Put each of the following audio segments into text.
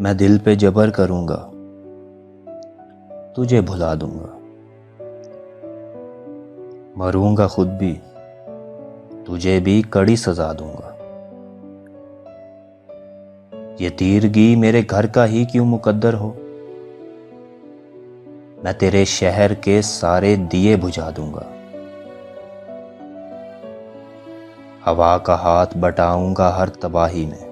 میں دل پہ جبر کروں گا، تجھے بھلا دوں گا، مروں گا خود بھی، تجھے بھی کڑی سزا دوں گا۔ یہ تیرگی میرے گھر کا ہی کیوں مقدر ہو، میں تیرے شہر کے سارے دیے بجھا دوں گا۔ ہوا کا ہاتھ بٹاؤں گا ہر تباہی میں،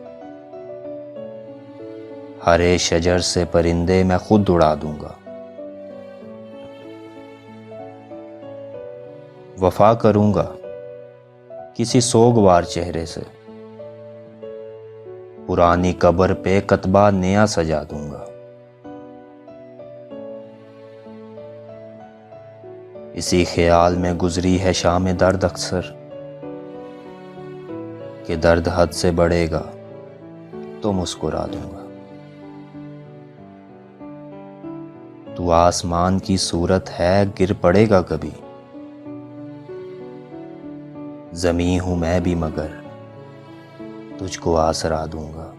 ہرے شجر سے پرندے میں خود اڑا دوں گا۔ وفا کروں گا کسی سوگوار چہرے سے، پرانی قبر پہ کتبہ نیا سجا دوں گا۔ اسی خیال میں گزری ہے شام درد اکثر، کہ درد حد سے بڑھے گا تو مسکرا دوں گا۔ تو آسمان کی صورت ہے، گر پڑے گا کبھی، زمیں ہوں میں بھی مگر تجھ کو آسرا دوں گا۔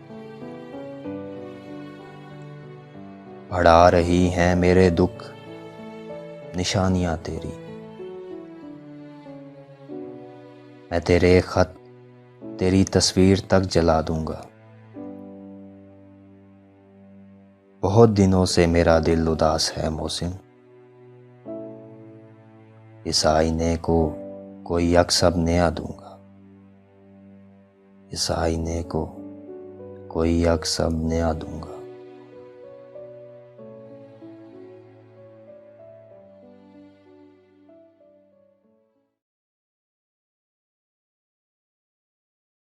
بڑھا رہی ہیں میرے دکھ نشانیاں تیری، میں تیرے خط تیری تصویر تک جلا دوں گا۔ بہت دنوں سے میرا دل اداس ہے محسن، اس آئینے کو کوئی عکس اب نیا دوں گا، اس آئینے کو کوئی عکس اب نیا دوں گا۔